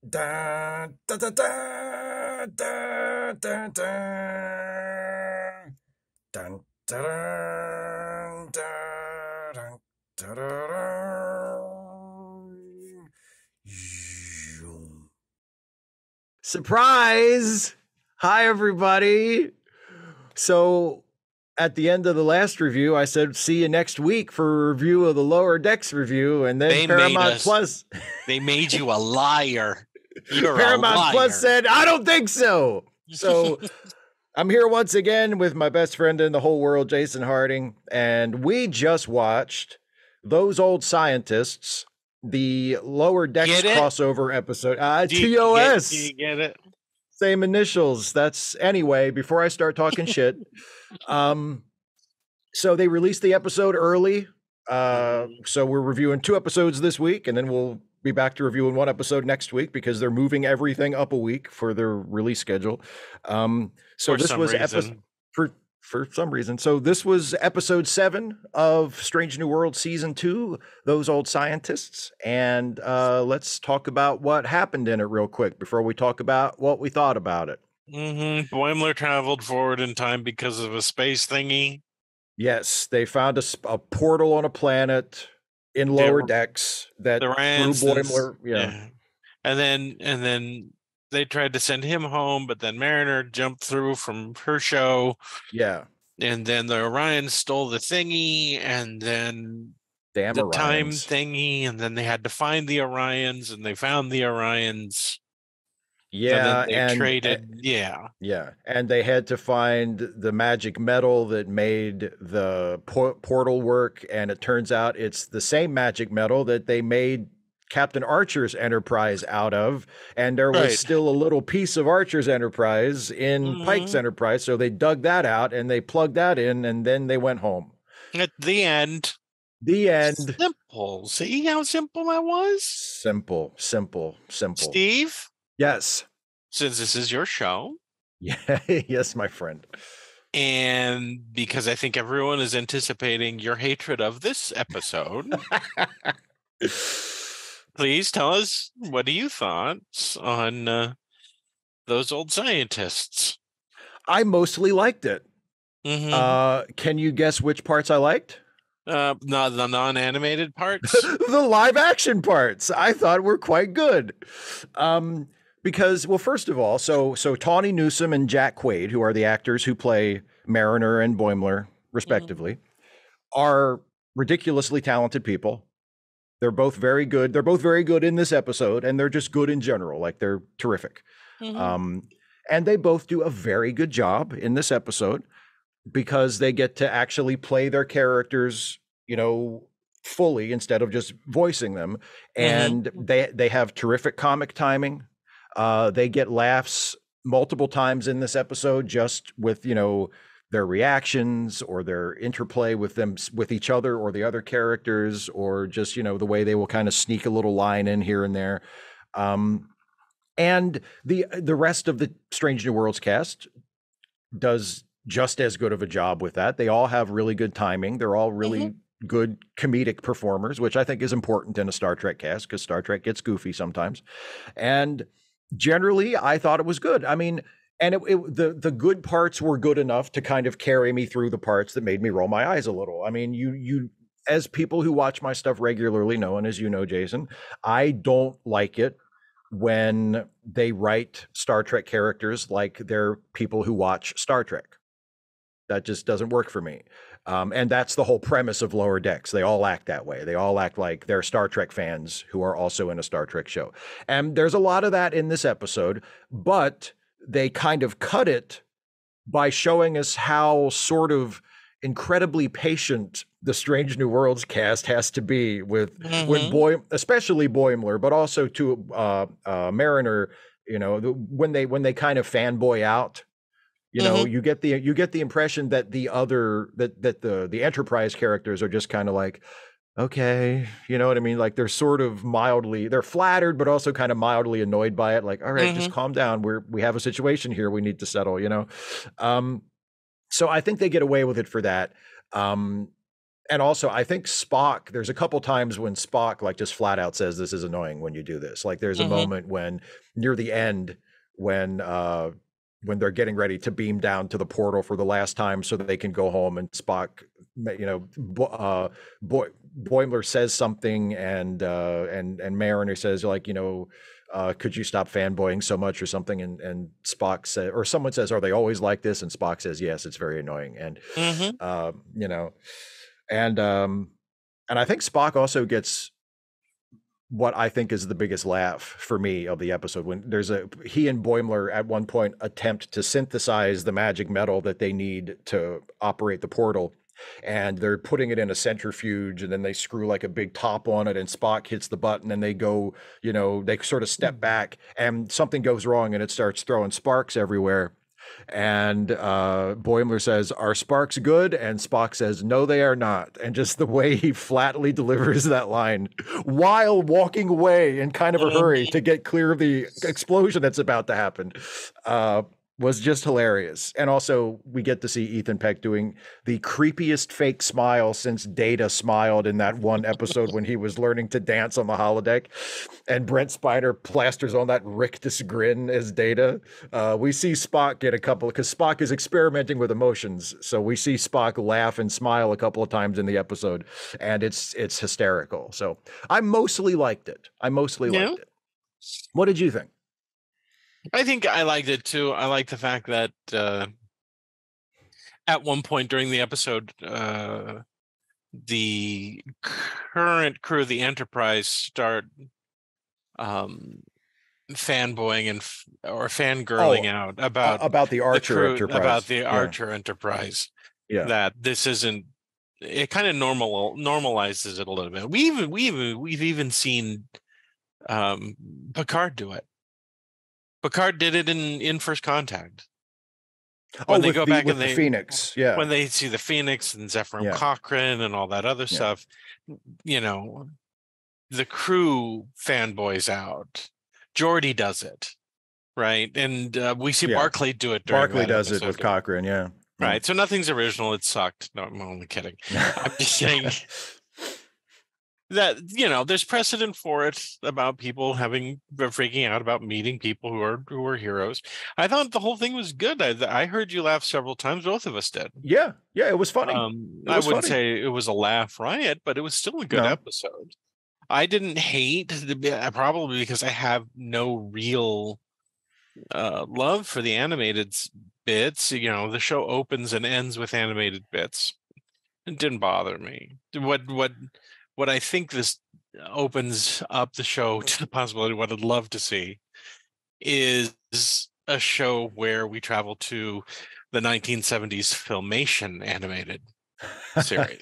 Da, da, da, da, da, da, da. Dun, da, da, da, da, da, da. Surprise! Hi, everybody. So, at the end of the last review, I said, see you next week for a review of the Lower Decks review. And then They made Paramount us. Plus. They made you a liar. You're a Paramount Plus liar. said, I don't think so. So I'm here once again with my best friend in the whole world, Jason Harding, and we just watched Those Old Scientists, the Lower Decks Get it? crossover episode. Do you TOS. get it? Same initials. That's anyway, before I start talking shit. So they released the episode early. So we're reviewing 2 episodes this week, and then we'll be back to reviewing 1 episode next week because they're moving everything up a week for their release schedule. So For this some was reason. for some reason. So this was episode 7 of Strange New World season 2, Those Old Scientists, and let's talk about what happened in it real quick before we talk about what we thought about it. Boimler traveled forward in time because of a space thingy. Yes, they found a portal on a planet in Lower Decks that The threw Rands, Boimler. yeah. And then they tried to send him home, but then Mariner jumped through from her show. Yeah. And then the Orions stole the thingy, and then Damn the Orions. time thingy, and then they had to find the Orions, and they found the Orions. Yeah, and then they traded. Yeah, and they had to find the magic metal that made the portal work, and it turns out it's the same magic metal that they made Captain Archer's Enterprise out of, and there was still a little piece of Archer's Enterprise in Pike's Enterprise, so they dug that out and they plugged that in, and then they went home. At the end. The end. Simple. See how simple that was? Simple. Steve? Yes. Since this is your show. Yeah, yes, my friend. And because I think everyone is anticipating your hatred of this episode, please tell us, what do you thought on Those Old Scientists? I mostly liked it. Can you guess which parts I liked? The non-animated parts? The live action parts I thought were quite good. Because, well, first of all, so Tawny Newsome and Jack Quaid, who are the actors who play Mariner and Boimler, respectively, are ridiculously talented people. They're both very good. They're both very good in this episode, and they're just good in general. Like, they're terrific. And they both do a very good job in this episode because they get to actually play their characters, you know, fully instead of just voicing them. And they have terrific comic timing. They get laughs multiple times in this episode just with, you know, their reactions or their interplay with them, with each other or the other characters, or just, you know, the way they will kind of sneak a little line in here and there. And the rest of the Strange New Worlds cast does just as good of a job with that. They all have really good timing. They're all really good comedic performers, which I think is important in a Star Trek cast because Star Trek gets goofy sometimes. And generally, I thought it was good. I mean, and the good parts were good enough to kind of carry me through the parts that made me roll my eyes a little. I mean, you as people who watch my stuff regularly know, and as you know, Jason, I don't like it when they write Star Trek characters like they're people who watch Star Trek. That just doesn't work for me. And that's the whole premise of Lower Decks. They all act that way. They all act like they're Star Trek fans who are also in a Star Trek show. And there's a lot of that in this episode, but they kind of cut it by showing us how sort of incredibly patient the Strange New Worlds cast has to be with especially Boimler, but also to Mariner, you know, when they kind of fanboy out. You know, you get the impression that the Enterprise characters are just kind of like, okay, you know what I mean? Like they're sort of they're flattered, but also kind of mildly annoyed by it. Like, all right, just calm down. We have a situation here we need to settle, you know? So I think they get away with it for that. And also, I think Spock, there's a couple times when Spock like just flat out says, this is annoying when you do this. Like there's a moment when near the end when they're getting ready to beam down to the portal for the last time so that they can go home, and Spock, you know, Boimler says something, and Mariner says, like, you know, could you stop fanboying so much or something? And Spock said, or someone says, are they always like this? And Spock says, yes, it's very annoying. And you know, and I think Spock also gets what I think is the biggest laugh for me of the episode, when he and Boimler at one point attempt to synthesize the magic metal that they need to operate the portal. And they're putting it in a centrifuge, and then they screw like a big top on it, and Spock hits the button, and they go, you know, they sort of step back, and something goes wrong, and it starts throwing sparks everywhere. And Boimler says, are sparks good? And Spock says, no, they are not. And just the way he flatly delivers that line while walking away in kind of a hurry to get clear of the explosion that's about to happen was just hilarious. And also, we get to see Ethan Peck doing the creepiest fake smile since Data smiled in that one episode when he was learning to dance on the holodeck. And Brent Spiner plasters on that rictus grin as Data. We see Spock get a couple, because Spock is experimenting with emotions. So we see Spock laugh and smile a couple of times in the episode, and it's hysterical. So I mostly liked it. Liked it. What did you think? I think I liked it too. I like the fact that at one point during the episode, the current crew of the Enterprise start fanboying or fangirling out about the Archer Enterprise. About the Archer Enterprise. Yeah, that this isn't. It kind of normalizes it a little bit. We've even seen Picard do it. Picard did it in First Contact. When they go back and the Phoenix, yeah. When they see the Phoenix and Zephyr Cochrane and all that other stuff, you know, the crew fanboys out. Geordi does it, right? And we see Barclay do it. Barclay does it with Cochrane, yeah. Right. So nothing's original. It sucked. No, I'm only kidding. I'm just saying that, you know, there's precedent for it about people freaking out about meeting people who are heroes. I thought the whole thing was good. I heard you laugh several times. Both of us did. Yeah, it was funny. I wouldn't say it was a laugh riot, but it was still a good episode. I didn't hate, probably because I have no real love for the animated bits. You know, the show opens and ends with animated bits. It didn't bother me. What I think this opens up the show to the possibility, what I'd love to see is a show where we travel to the 1970s Filmation animated series.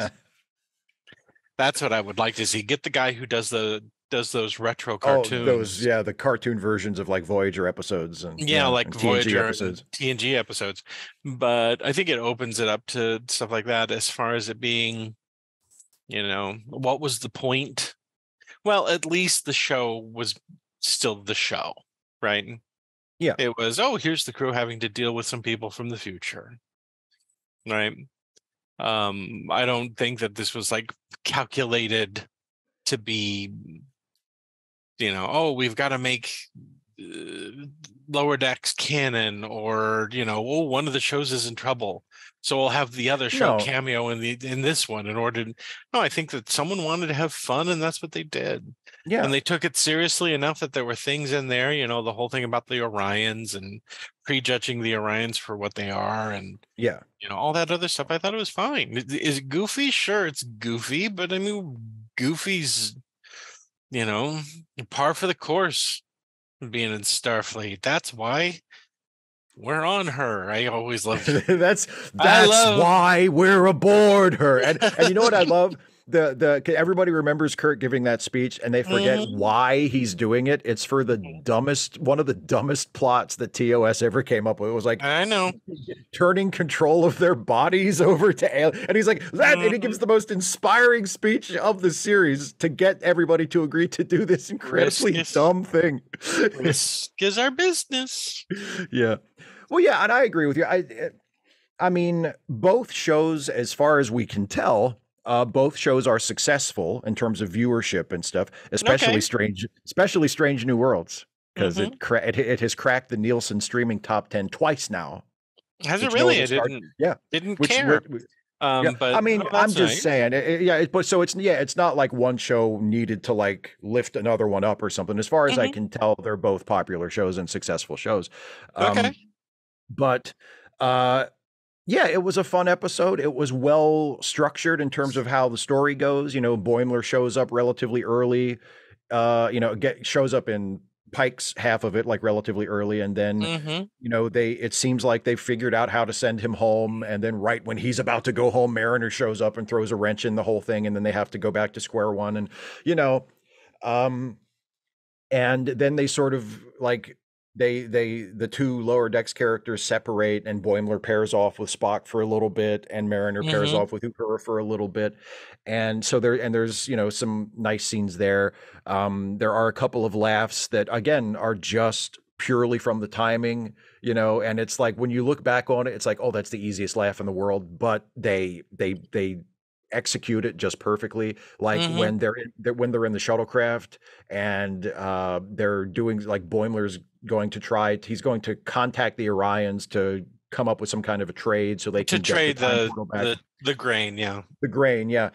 That's what I would like to see. Get the guy who does those retro cartoons. The cartoon versions of like Voyager episodes and like and Voyager episodes. TNG episodes. But I think it opens it up to stuff like that as far as it being, you know, what was the point? Well, at least the show was still the show, right? Yeah. It was, here's the crew having to deal with some people from the future, right? I don't think that this was like calculated to be, you know, we've got to make Lower Decks canon, or, you know, one of the shows is in trouble, so we'll have the other show cameo in this one in order to. No, I think that someone wanted to have fun, and that's what they did. Yeah. And they took it seriously enough that there were things in there, you know, the whole thing about the Orions and prejudging the Orions for what they are, and you know, all that other stuff. I thought it was fine. Is it goofy? Sure, it's goofy, but I mean, Goofy's, you know, par for the course being in Starfleet. That's why we're on her. I always love that's why we're aboard her. And you know what I love? Everybody remembers Kirk giving that speech, and they forget why he's doing it. It's for one of the dumbest plots that TOS ever came up with. It was like, I know, turning control of their bodies over to aliens. And he's like, and he gives the most inspiring speech of the series to get everybody to agree to do this incredibly dumb thing. Risk is our business. Yeah. Well, yeah, and I agree with you. I mean, both shows, as far as we can tell, Both shows are successful in terms of viewership and stuff, Okay. especially Strange New Worlds, because Mm-hmm. it has cracked the Nielsen streaming top 10 twice now, Has it which no really? other I star. Yeah, didn't which care. yeah. I But mean, oh, I'm that's just nice. saying, but so it's not like one show needed to like lift another one up or something. As far as I Mm-hmm. can tell, they're both popular shows and successful shows. Okay. Um, but uh yeah, it was a fun episode. It was well structured in terms of how the story goes. Boimler shows up relatively early. Shows up in Pike's half of it like relatively early, and then Mm-hmm. it seems like they figured out how to send him home, and then right when he's about to go home, Mariner shows up and throws a wrench in the whole thing, and then they have to go back to square one, and you know, um, and then they sort of like the two lower decks characters separate, and Boimler pairs off with Spock for a little bit, and Mariner pairs Mm-hmm. off with Uhura for a little bit, and so there's some nice scenes there. There are a couple of laughs that again are just purely from the timing, and it's like when you look back on it, it's like, oh, that's the easiest laugh in the world, but they execute it just perfectly, like Mm-hmm. when they're in the shuttlecraft, and they're doing like Boimler's he's going to contact the Orions to come up with some kind of a trade so they To can get the trade time portal back. the grain, yeah. The grain, yeah.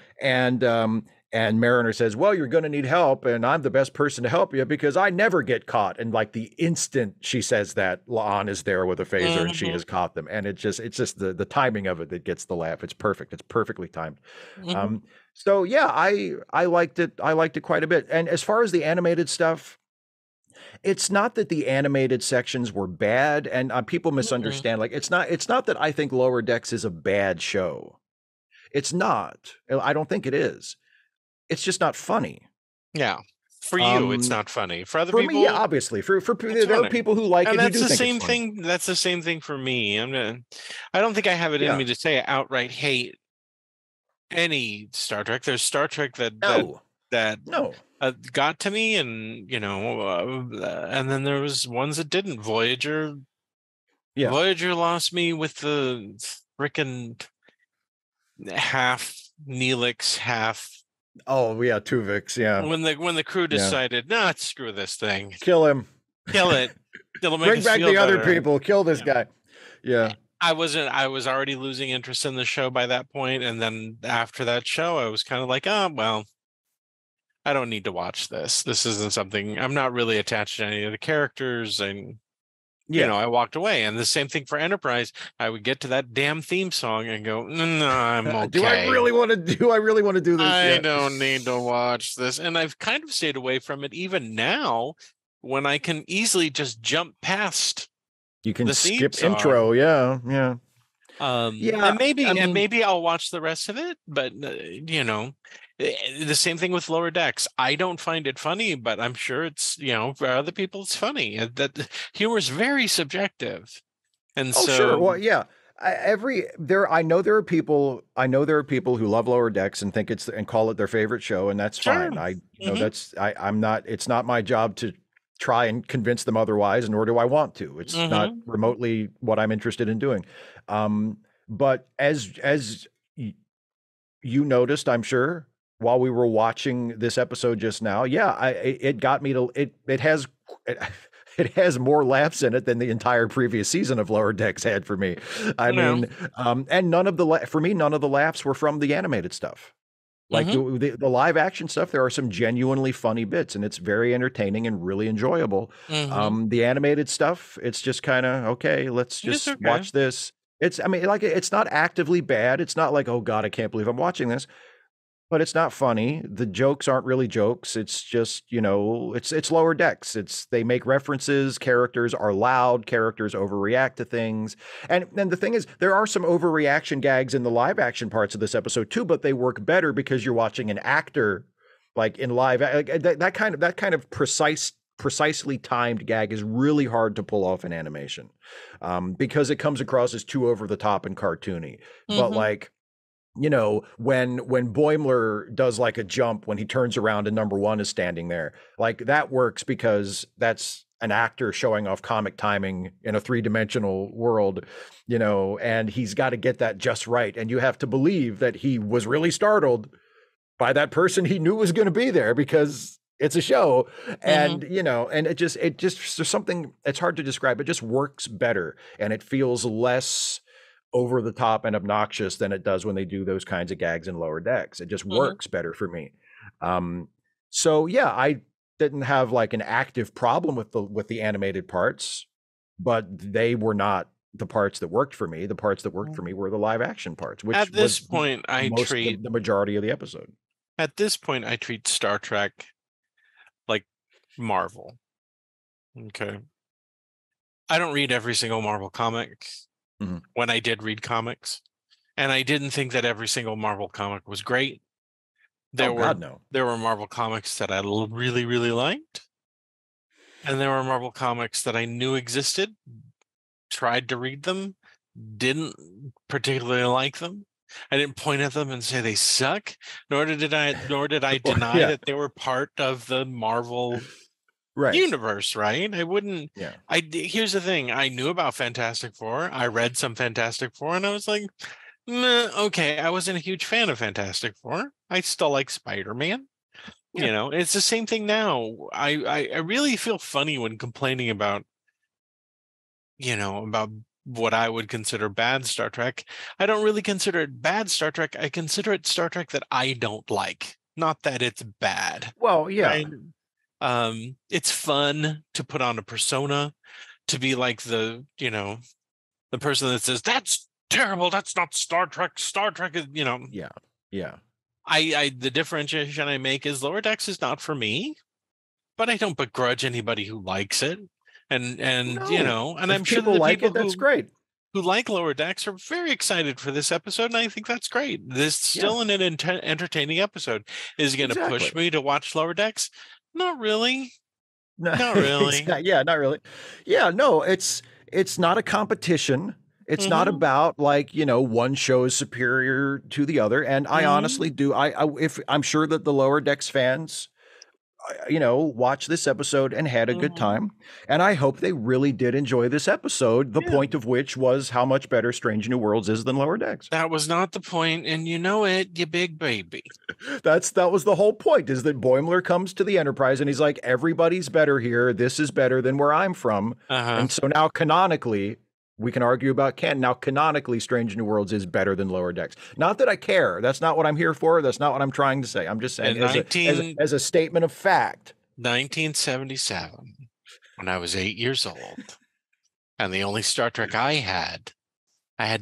And Mariner says, "Well, you're going to need help, and I'm the best person to help you because I never get caught." And like the instant she says that, La'an is there with a phaser, and she Mm-hmm. has caught them. And it's just the timing of it that gets the laugh. It's perfect. It's perfectly timed. Mm-hmm. So yeah, I liked it. I liked it quite a bit. And as far as the animated stuff, it's not that the animated sections were bad, and people Mm-mm. misunderstand. Like it's not that I think Lower Decks is a bad show. It's not. I don't think it is. It's just not funny. Yeah. For you, it's Um, not funny. For other for me, yeah, people, obviously, for it's there are funny. people who like And it who that's do the think it's same funny. thing. That's the same thing for me. I don't think I have it in Yeah. me to say I outright hate any Star Trek. There's Star Trek No. that No. got to me, and and then there was ones that didn't. Yeah. Voyager lost me with the frickin' half Neelix, half Oh yeah, Tuvix. Yeah. when the crew Yeah. decided, nah, screw this thing, Kill him. kill it, it'll make Bring us back feel the other better. people. Kill this Yeah. guy. Yeah. I was already losing interest in the show by that point, and then after that show, I was kind of like, oh well, I don't need to watch this. This isn't something I'm not really attached to any of the characters, and Yeah. I walked away. And the same thing for Enterprise. I would get to that damn theme song and go, no, I'm Do I okay. really want to do this? I Yeah. don't need to watch this. And I've kind of stayed away from it even now when I can easily just jump past You can the theme skip song. intro. Yeah. Yeah. Yeah. I And mean, maybe I'll watch the rest of it, but the same thing with Lower Decks. I don't find it funny, but I'm sure it's, for other people it's funny. That humor is very subjective. And oh, sure. so Well, yeah. I know there are people. I know there are people who love Lower Decks and think it's and call it their favorite show, and that's sure. fine. Hmm. I'm not. It's not my job to try and convince them otherwise, nor do I want to. It's not Hmm. remotely what I'm interested in doing. But as you noticed, I'm sure, while we were watching this episode just now, yeah, it got me to it has it has more laughs in it than the entire previous season of Lower Decks had for me. I No. mean, and for me, none of the laughs were from the animated stuff. Like Hmm. the live action stuff, there are some genuinely funny bits, and it's very entertaining and really enjoyable. Hmm. The animated stuff, it's just kind of okay. Let's It's just okay. watch this. I mean, like it's not actively bad. It's not like, oh God, I can't believe I'm watching this, but it's not funny. The jokes aren't really jokes. It's just, it's Lower Decks. They make references, characters are loud, characters overreact to things. And the thing is, there are some overreaction gags in the live action parts of this episode too, but they work better because you're watching an actor like in live that kind of precisely timed gag is really hard to pull off in animation, because it comes across as too over the top and cartoony. But Hmm. like, when Boimler does like a jump when he turns around and number one is standing there, like that works because an actor showing off comic timing in a three-dimensional world, and he's got to get that just right. And you have to believe that he was really startled by that person he knew was going to be there, because it's a show. And, and it just, there's something, it's hard to describe. It just works better, and it feels less over the top and obnoxious than it does when they do those kinds of gags in Lower Decks. It just works better for me. So yeah, I didn't have like an active problem with the animated parts, but they were not the parts that worked for me. The parts that worked for me were the live action parts, which at this was point the majority of the episode. At this point, I treat Star Trek like Marvel. Okay. I don't read every single Marvel comic. When I did read comics, and I didn't think that every single Marvel comic was great. There were Marvel comics that I really, really liked, and there were Marvel comics that I knew existed, tried to read them, didn't particularly like them. I didn't point at them and say they suck, nor did I deny that they were part of the Marvel universe, right? I wouldn't. Yeah. Here's the thing: I knew about Fantastic Four. I read some Fantastic Four, and I was like, okay. I wasn't a huge fan of Fantastic Four. I still like Spider-Man. Yeah. It's the same thing now. I really feel funny when complaining about, about what I would consider bad Star Trek. I don't really consider it bad Star Trek. I consider it Star Trek that I don't like, not that it's bad. Well, yeah. Right? It's fun to put on a persona, to be like the person that says that's terrible, that's not Star Trek. Star Trek is, Yeah. The differentiation I make is Lower Decks is not for me, but I don't begrudge anybody who likes it. And I'm sure that the like people that's great. Who like Lower Decks are very excited for this episode, and I think that's great. This is still an entertaining episode. Is it going to push me to watch Lower Decks? Not really. No, not really. Not really. Yeah, no, it's not a competition. It's not about like, one show is superior to the other. And I honestly do. If I'm sure that the Lower Decks fans, watch this episode and had a good time. And I hope they really did enjoy this episode. The point of which was how much better Strange New Worlds is than Lower Decks. That was not the point, and you know it, you big baby. That was the whole point, is that Boimler comes to the Enterprise and he's like, everybody's better here. This is better than where I'm from. And so now canonically, we can argue about canon. Now, canonically, Strange New Worlds is better than Lower Decks. Not that I care. That's not what I'm here for. That's not what I'm trying to say. I'm just saying as a statement of fact. 1977, when I was 8 years old, and the only Star Trek I had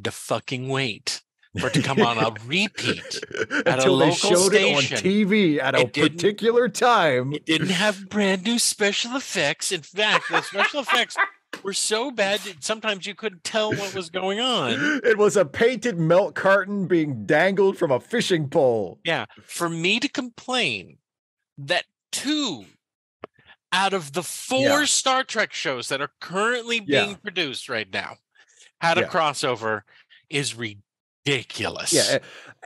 to fucking wait for it to come on a repeat until they showed it on TV at a particular time. It didn't have brand new special effects. In fact, the special effects were so bad that sometimes you couldn't tell what was going on. It was a painted milk carton being dangled from a fishing pole. Yeah. For me to complain that 2 out of the 4 Star Trek shows that are currently being produced right now had a crossover is ridiculous. Yeah.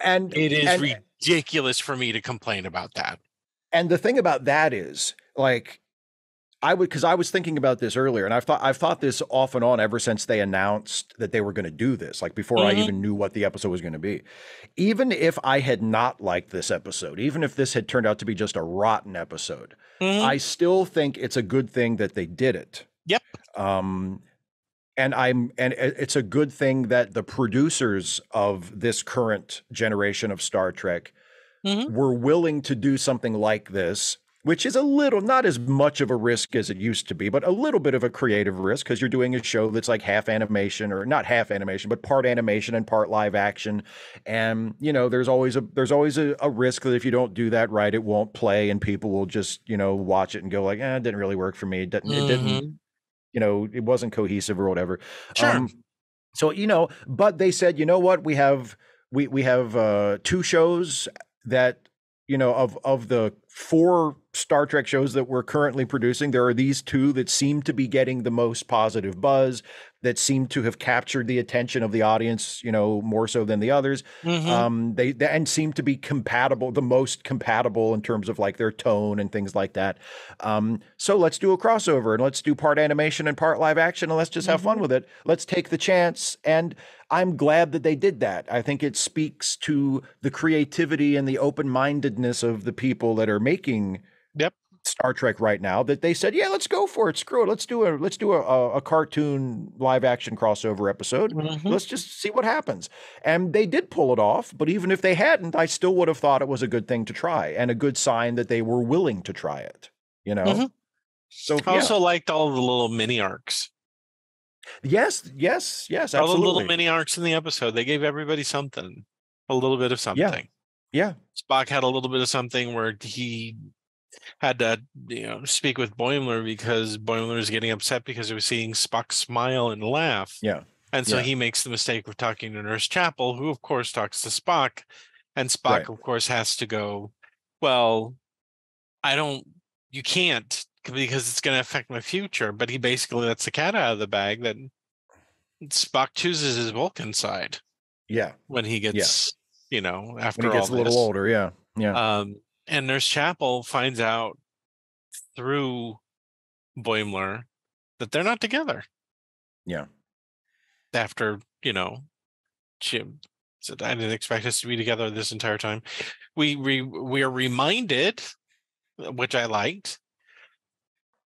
And it is ridiculous for me to complain about that. And the thing about that is, like, because I was thinking about this earlier, and I've thought this off and on ever since they announced that they were going to do this, like before I even knew what the episode was going to be. Even if I had not liked this episode, even if this had turned out to be just a rotten episode, I still think it's a good thing that they did it. Yep. And it's a good thing that the producers of this current generation of Star Trek were willing to do something like this, which is a little, not as much of a risk as it used to be, but a little bit of a creative risk, because you're doing a show that's like half animation, or not half animation, but part animation and part live action. And, there's always a risk that if you don't do that right, it won't play and people will just, watch it and go like, it didn't really work for me. It didn't, it wasn't cohesive or whatever. Sure. So, but they said, you know what, we have 2 shows that, of the 4 Star Trek shows that we're currently producing, there are these two that seem to be getting the most positive buzz, that seem to have captured the attention of the audience, more so than the others. They and seem to be compatible, the most compatible in terms of like their tone and things like that. So let's do a crossover and let's do part animation and part live action and let's just have fun with it. Let's take the chance. And I'm glad that they did that. I think it speaks to the creativity and the open-mindedness of the people that are making Star Trek right now, that they said, yeah, let's go for it. Screw it. Let's do a cartoon live action crossover episode. Let's just see what happens. And they did pull it off. But even if they hadn't, I still would have thought it was a good thing to try and a good sign that they were willing to try it, So I also liked all the little mini arcs. Yes, absolutely. All the little mini arcs in the episode. They gave everybody something, a little bit of something. Yeah. Spock had a little bit of something where he had to, speak with Boimler because Boimler is getting upset because he was seeing Spock smile and laugh. Yeah. And so he makes the mistake of talking to Nurse Chapel, who of course talks to Spock. And Spock, of course, has to go, well, you can't because it's going to affect my future. But he basically lets the cat out of the bag that Spock chooses his Vulcan side. Yeah. When he gets, after when he gets all a little older. Yeah. Yeah. And Nurse Chapel finds out through Boimler that they're not together. Yeah. After, she said, I didn't expect us to be together this entire time. We are reminded, which I liked,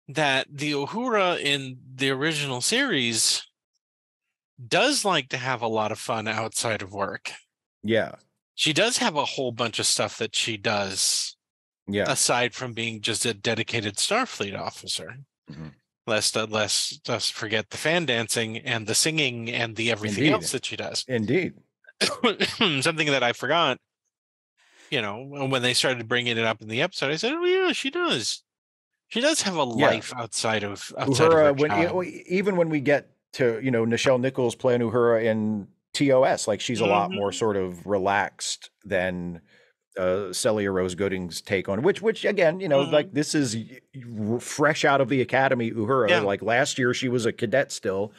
that the Uhura in the original series does like to have a lot of fun outside of work. Yeah. She does have a whole bunch of stuff that she does. Yeah. Aside from being just a dedicated Starfleet officer. Lest us forget the fan dancing and the singing and the everything else that she does. Indeed. Something that I forgot, when they started bringing it up in the episode, I said, oh yeah, she does. She does have a life outside of Uhura, of her job. Even when we get to, Nichelle Nichols playing Uhura in TOS, like she's a lot more sort of relaxed than Celia Rose Gooding's take on which again, like this is fresh out of the academy Uhura. Like last year she was a cadet still.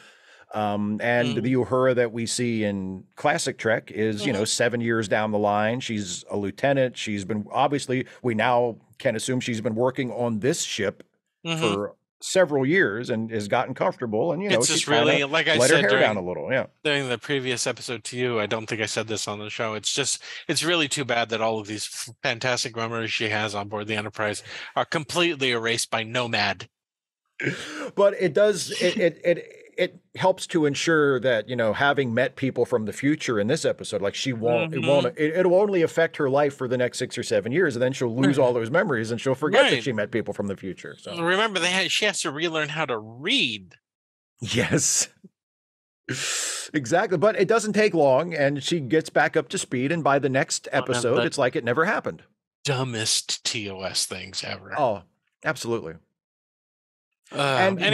And the Uhura that we see in classic Trek is, 7 years down the line. She's a lieutenant. She's been, obviously, we now can assume she's been working on this ship for several years and has gotten comfortable. And, it's just really, like I said, her hair down a little. Yeah. During the previous episode to you, I don't think I said this on the show. It's really too bad that all of these fantastic memories she has on board the Enterprise are completely erased by Nomad. But it does, it helps to ensure that, having met people from the future in this episode, like she won't, it'll only affect her life for the next 6 or 7 years. And then she'll lose all those memories and she'll forget that she met people from the future. So remember, she has to relearn how to read. Yes, exactly. But it doesn't take long and she gets back up to speed. And by the next episode, it's like it never happened. Dumbest TOS things ever. Oh, absolutely. And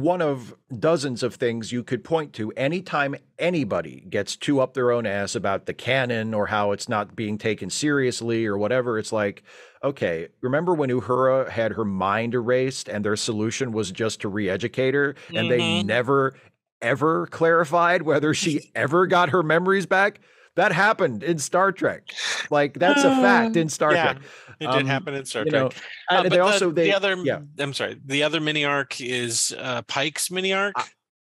one of dozens of things you could point to anytime anybody gets too up their own ass about the canon or how it's not being taken seriously or whatever. It's like, okay, remember when Uhura had her mind erased and their solution was just to re-educate her and they never, ever clarified whether she ever got her memories back? That happened in Star Trek. Like that's a fact in Star Trek. It did happen in Star Trek. But the other mini arc is Pike's mini arc.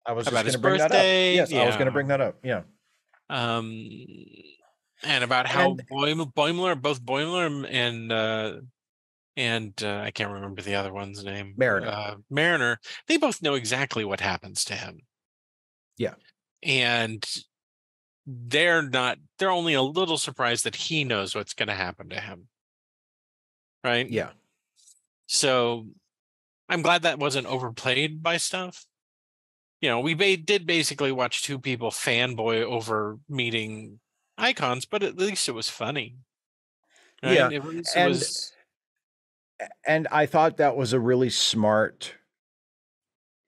I was about his birthday. Yes, I was going to bring that up. Yeah. And about how Boimler, both Boimler and I can't remember the other one's name. Mariner. They both know exactly what happens to him. Yeah. And they're only a little surprised that he knows what's going to happen to him. Right? Yeah. So I'm glad that wasn't overplayed by stuff. We did basically watch two people fanboy over meeting icons, but at least it was funny. Right? Yeah. It was... And I thought that was a really smart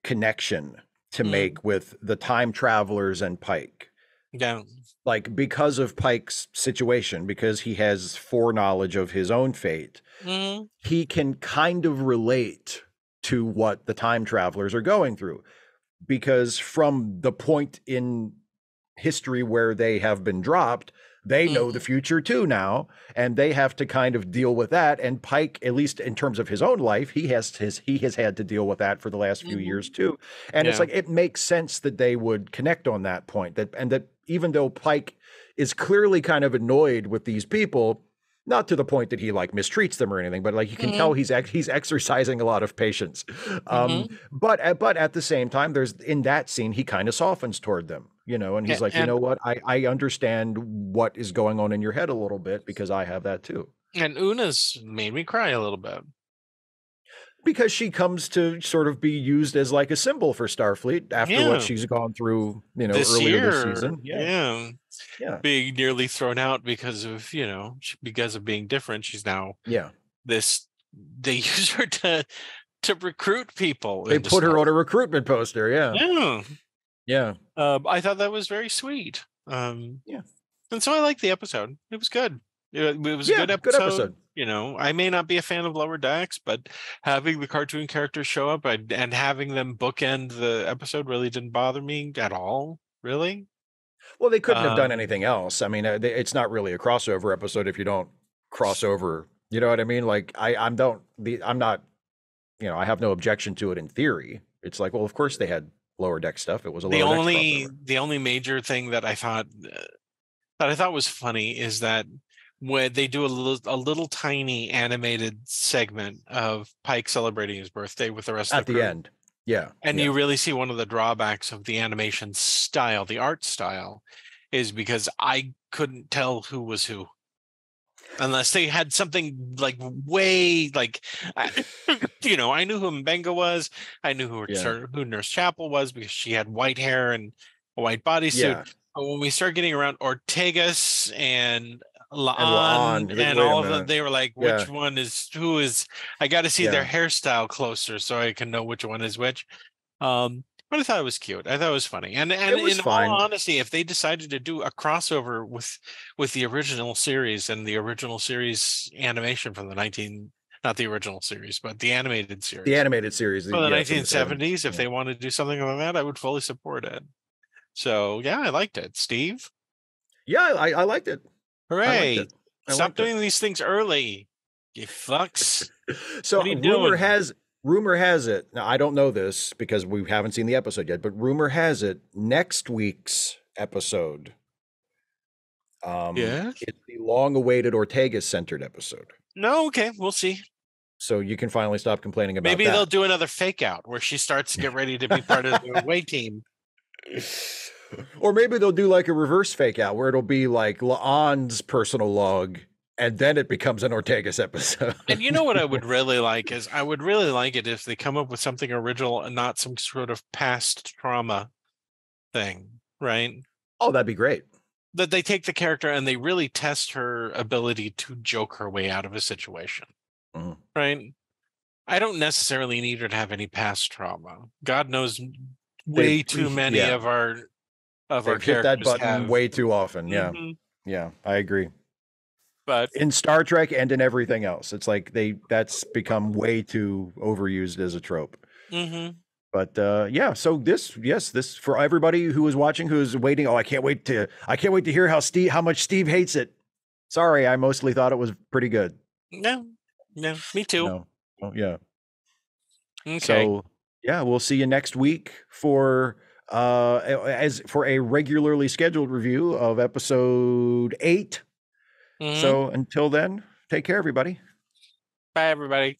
connection to make with the time travelers and Pike. Yeah. Like, because of Pike's situation, because he has foreknowledge of his own fate, Mm-hmm. he can kind of relate to what the time travelers are going through. Because from the point in history where they have been dropped, they know the future too now, and they have to kind of deal with that. And Pike, at least in terms of his own life, he has had to deal with that for the last few years Mm-hmm. too. And it's Yeah. like, it makes sense that they would connect on that point, that even though Pike is clearly kind of annoyed with these people, not to the point that he like mistreats them or anything, but like you can tell Mm-hmm. he's exercising a lot of patience. Mm-hmm. But at the same time, there's in that scene he kind of softens toward them, and he's like, you And know what, I understand what is going on in your head a little bit because I have that too. and Una's made me cry a little bit. Because she comes to sort of be used as like a symbol for Starfleet after what Yeah. she's gone through, This earlier this year, season. Yeah, yeah. yeah, Being nearly thrown out because of, because of being different. She's now yeah. this they use her to recruit people They into put her stuff. on a recruitment poster. Yeah, Yeah. yeah, I thought that was very sweet. yeah, And so I liked the episode. It was good. It was a yeah. good Good episode. episode. I may not be a fan of Lower Decks, but having the cartoon characters show up and having them bookend the episode really didn't bother me at all. Really. Well, they couldn't have done Um, anything else. I mean, it's not really a crossover episode if you don't cross over. You know what I mean? Like, I'm not, I have no objection to it in theory. It's like, well, of course they had lower deck stuff. It was a the lower decks only crossover. the only major thing that I thought was funny is that when they do a little tiny animated segment of Pike celebrating his birthday with the rest of At the the crew. end. Yeah, And yeah, you really see one of the drawbacks of the animation style, the art style, is because I couldn't tell who was who unless they had something like way like I, I knew who Mbenga was. I knew yeah, who Nurse Chapel was because she had white hair and a white bodysuit. yeah. But when we start getting around Ortegas and And Laan Laan, and wait a all of them, minute. they were like, Yeah, which one is who is? I got to see their yeah. hairstyle closer so I can know which one is which. But I thought it was cute. I thought it was funny. And It was in all fine. honesty, if they decided to do a crossover with the original series and the original series animation from the 19 not the original series, but the animated The series animated series, from the yeah, from the 70s. 1970s, if Yeah, they wanted to do something like that, I would fully support it. So yeah, I liked it. Steve, yeah. I liked it. I liked hooray. it. I Stop liked it. doing these things early. You fucks. What So are you doing? rumor has it. Now I don't know this because we haven't seen the episode yet, but rumor has it next week's episode Yeah. is the long-awaited Ortega centered episode. No, okay, we'll see. So you can finally stop complaining about Maybe they'll that. do another fake out where she starts to get ready to be part of the away team. Or maybe they'll do like a reverse fake out where it'll be like Laan's personal log and then it becomes an Ortega's episode. And you know what I would really like is I would really like it if they come up with something original and not some sort of past trauma thing, right? Oh, that'd be great. That they take the character and they really test her ability to joke her way out of a situation, Mhm. right? I don't necessarily need her to have any past trauma. God knows way They've too many yeah, of our they've hit that characters button have. way too often. Yeah. Hmm. Yeah, I agree. But In Star Trek and in everything else. It's like that's become way too overused as a trope. hmm But yeah, so this for everybody who is watching, who's waiting. Oh, I can't wait to hear how much Steve hates it. Sorry, I mostly thought it was pretty good. no, no, me too. No, oh, yeah. Okay. So yeah, we'll see you next week for as for a regularly scheduled review of episode 8. Hmm. So until then, take care, everybody. Bye, everybody.